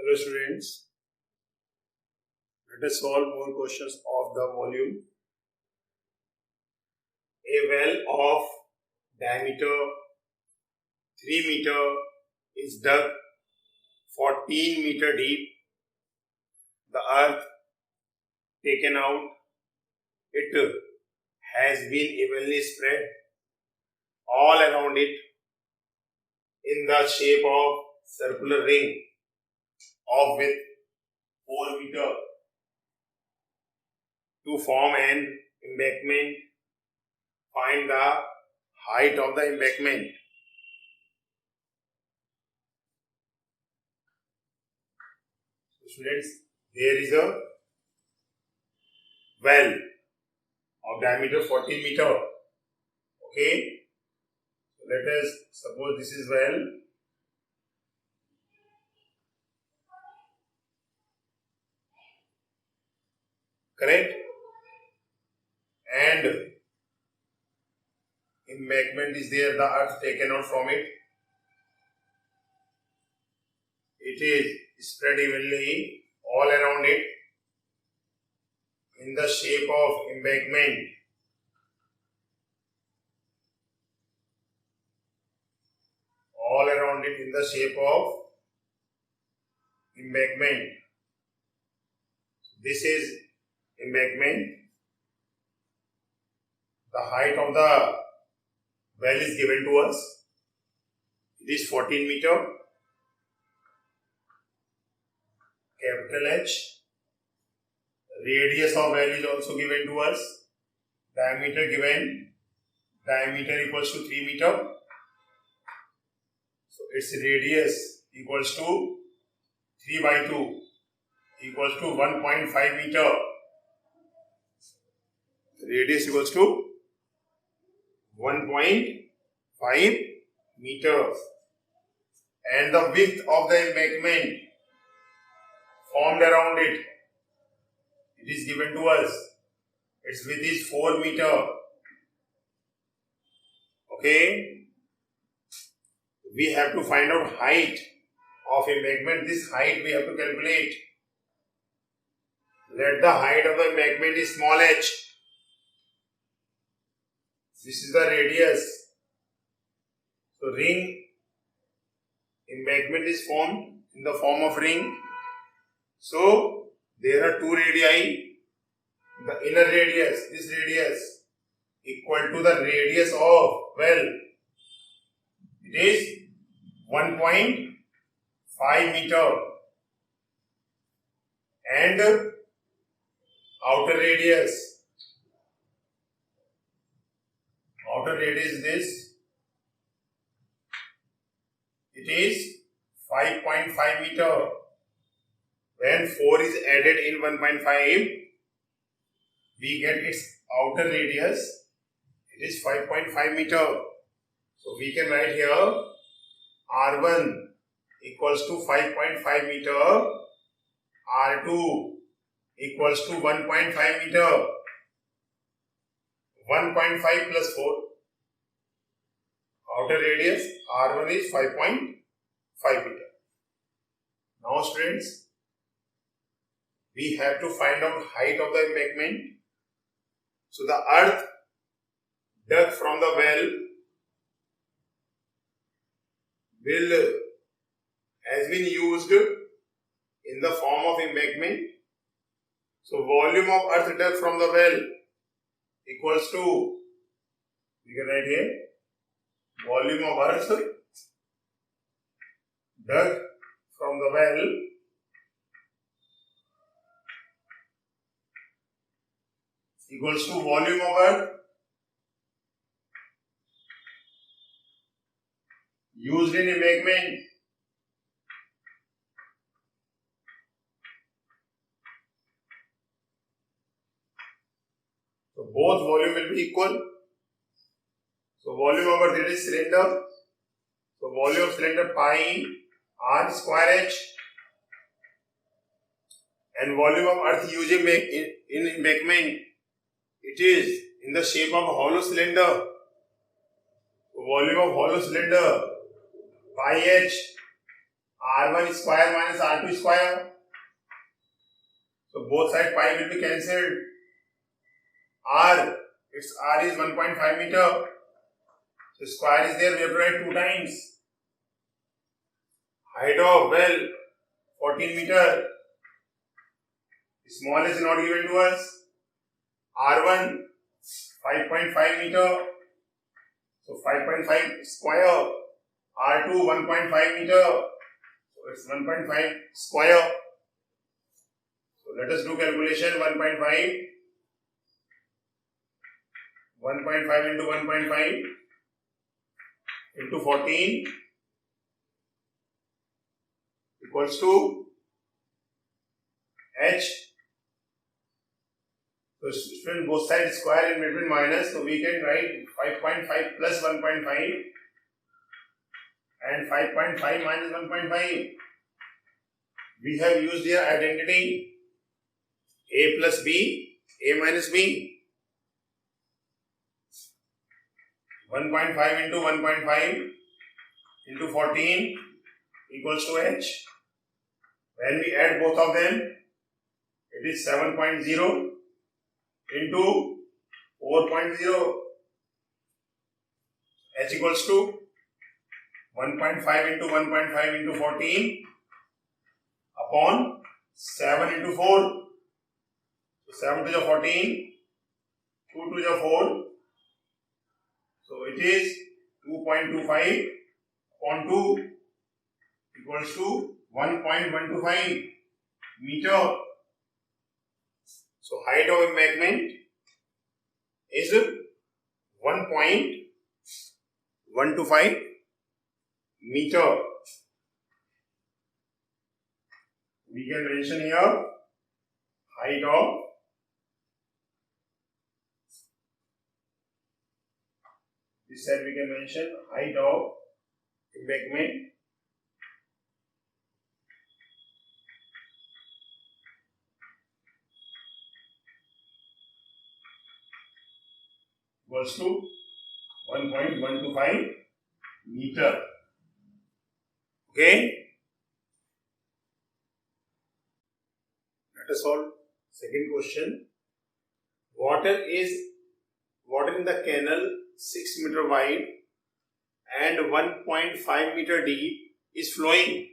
Hello students, let us solve more questions of the volume. A well of diameter 3 meter is dug 14 meter deep. The earth taken out, it has been evenly spread all around it in the shape of circular ring of width 4 meter to form an embankment. Find the height of the embankment. Students, there is a well of diameter 14 meter. Okay, let us suppose this is well. Correct? And embankment is there, the earth taken out from it. It is spread evenly all around it in the shape of embankment. All around it in the shape of embankment. This is embankment. The height of the well is given to us. It is 14 meter. Capital H. Radius of well is also given to us. Diameter given. Diameter equals to 3 meter. So its radius equals to 3 by 2 equals to 1.5 meter. Radius equals to 1.5 meters. And the width of the embankment formed around it, it is given to us. Its width is 4 meter. Okay. We have to find out height of embankment. This height we have to calculate. Let the height of the embankment is small h. This is the radius. So ring embankment is formed in the form of ring. So there are two radii. The inner radius, this radius, equal to the radius of well. It is 1.5 meter. And outer radius. Outer radius is this. It is 5.5 meter. When 4 is added in 1.5, we get its outer radius. It is 5.5 meter. So we can write here R1 equals to 5.5 meter. R2 equals to 1.5 meter. 1.5 plus 4. Outer radius R1 is 5.5 meter. Now students, we have to find out height of the embankment. So the earth dug from the well has been used in the form of embankment. So volume of earth dug from the well equals to, we can write here, volume of earth dug from the well equals to volume of earth used in embankment. So both volume will be equal. So volume of earth, it is cylinder. So volume of cylinder pi r square h. And volume of earth used in embankment, it is in the shape of a hollow cylinder. So volume of hollow cylinder pi h R1 square minus R2 square. So both side pi will be cancelled. R is 1.5 meter. So square is there, we have to write 2 times. Height of well 14 meter. Small is not given to us. R1 5.5 meter. So 5.5 square. R2 1.5 meter. So it's 1.5 square. So let us do calculation. 1.5 into 1.5 into 14 equals to H. So student, both sides square in between minus, so we can write 5.5 plus 1.5 and 5.5 minus 1.5. We have used here identity A plus B, A minus B. 1.5 into 1.5 into 14 equals to H. When we add both of them, it is 7.0 into 4.0. H equals to 1.5 into 1.5 into 14 upon 7 into 4. So 7 to the 14, 2 to the 4. So it is 2.25 upon 2 equals to 1.125 meter. So height of embankment is 1.125 meter. We can mention here height of this side, we can mention height of embankment equals to 1.125 meter. Okay. Let us solve second question. Water in the canal 6 meter wide and 1.5 meter deep is flowing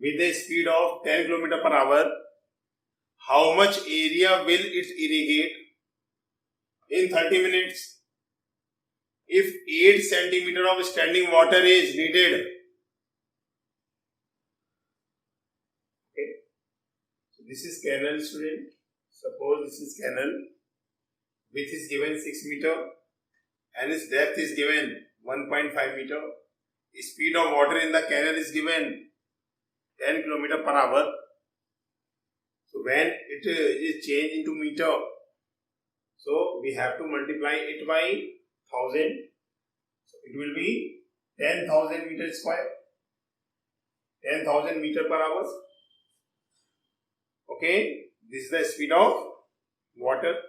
with a speed of 10 km per hour. How much area will it irrigate in 30 minutes? If 8 centimeter of standing water is needed. Okay. So this is canal, student. Suppose this is canal. Width is given 6 meter and its depth is given 1.5 meter. The speed of water in the canal is given 10 km per hour. So when it is changed into meter, so we have to multiply it by 1000. So it will be 10,000 meter square. 10,000 meter per hour. Okay. This is the speed of water.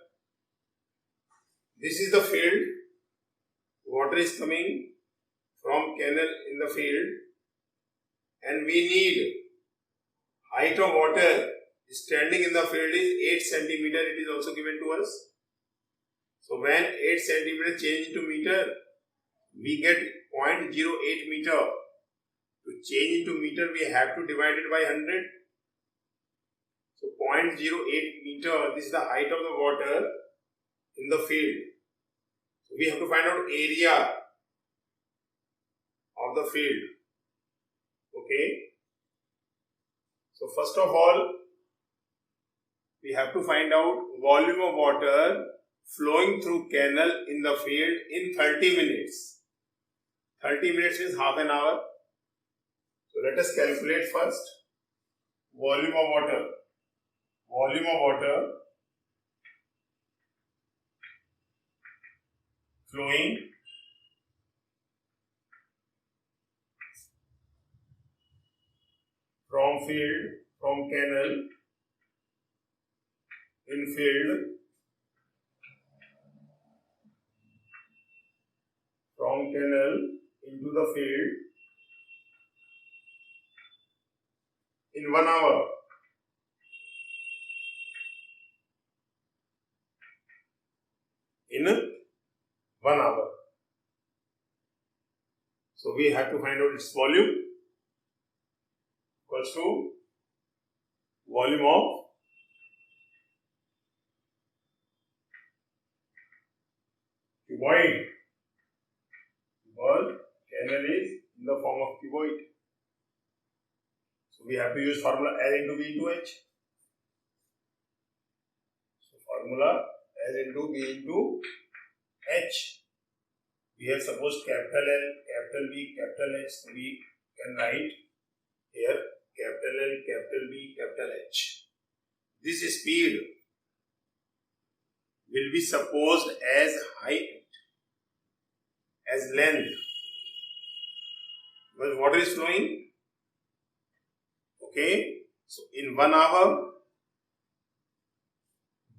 This is the field. Water is coming from canal in the field and we need height of water standing in the field is 8 centimeter. It is also given to us. So when 8 centimeter change into meter, we get 0.08 meter. To change into meter, we have to divide it by 100. So 0.08 meter, this is the height of the water in the field. So we have to find out area of the field. Okay. So first of all, we have to find out volume of water flowing through canal in the field in 30 minutes. 30 minutes is half an hour. So let us calculate first volume of water. Volume of water flowing from field, from canal in field, from canal into the field in 1 hour. In 1 hour. So we have to find out its volume equals to volume of cuboid, because canal is in the form of cuboid. So we have to use formula L into B into H. So formula L into B into H. We have supposed capital L, capital B, capital H. So we can write here capital L, capital B, capital H. This speed will be supposed as height, as length. When water is flowing, okay, so in 1 hour,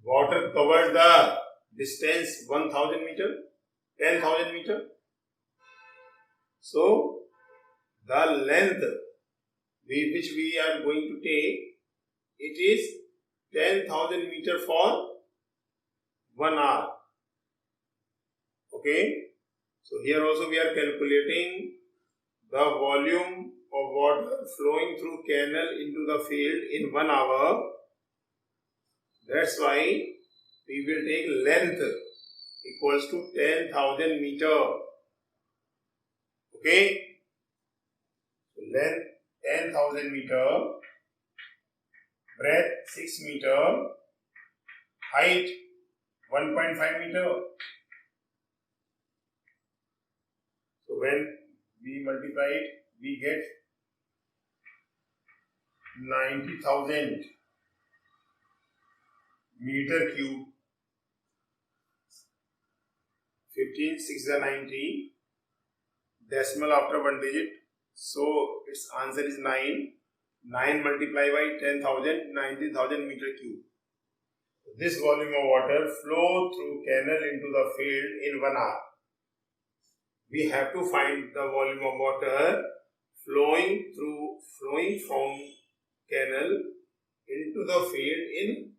water covered the distance 1000 meter, 10,000 meter. So the length which we are going to take, it is 10,000 meter for 1 hour. Okay, so here also we are calculating the volume of water flowing through canal into the field in 1 hour. That's why we will take length equals to 10,000 meter. Okay, so length 10,000 meter, breadth 6 meter, height 1.5 meter. So when we multiply it, we get 90,000 meter cube. 15, 6 are 90, decimal after one digit, so its answer is 9. 9 multiplied by 10,000, 90,000 meter cube. This volume of water flow through canal into the field in 1 hour. We have to find the volume of water flowing from canal into the field in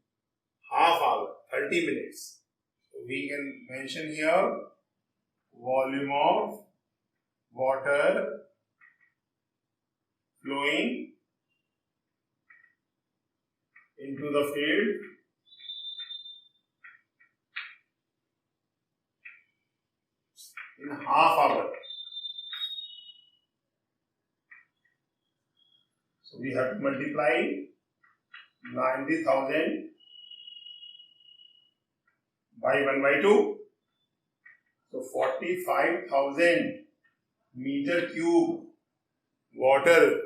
half hour, 30 minutes. So we can mention here volume of water flowing into the field in half hour. So we have to multiply 90,000 by 1 by 2. So 45,000 meter cube water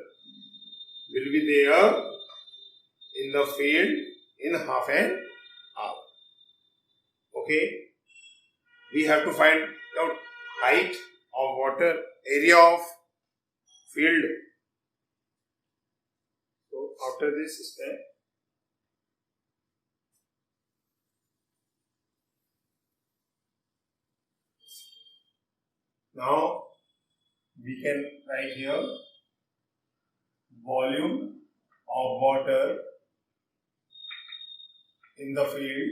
will be there in the field in half an hour. Okay, we have to find out height of water, area of field. So after this step, now we can write here volume of water in the field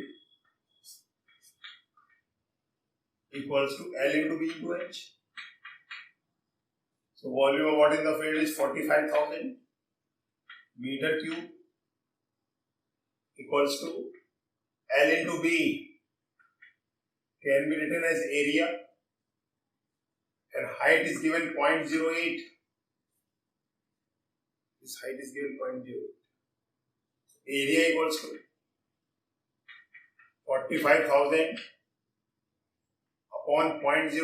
equals to L into B into H. So volume of water in the field is 45,000 meter cube equals to L into B can be written as area, and height is given 0.08. This height is given 0.08. Area equals to 45,000 upon 0.08.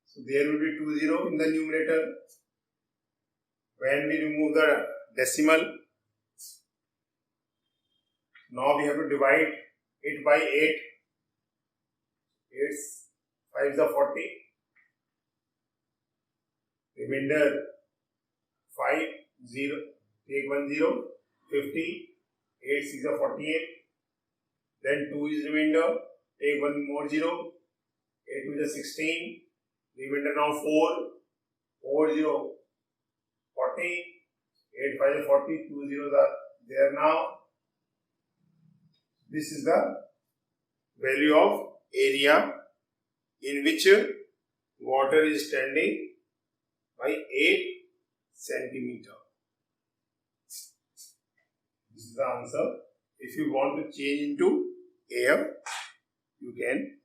So there will be 20 in the numerator. When we remove the decimal, now we have to divide it by 8. 8 5 are 40. Remainder 5 0. Take 1 0. 50. 8 6 are 48. Then 2 is remainder. Take 1 more 0. 8 2 is 16. Remainder now 4. 4 0. 40, 8 5 are 40, 2 zeros are there now. This is the value of area in which water is standing by 8 centimeter. This is the answer. If you want to change into air, you can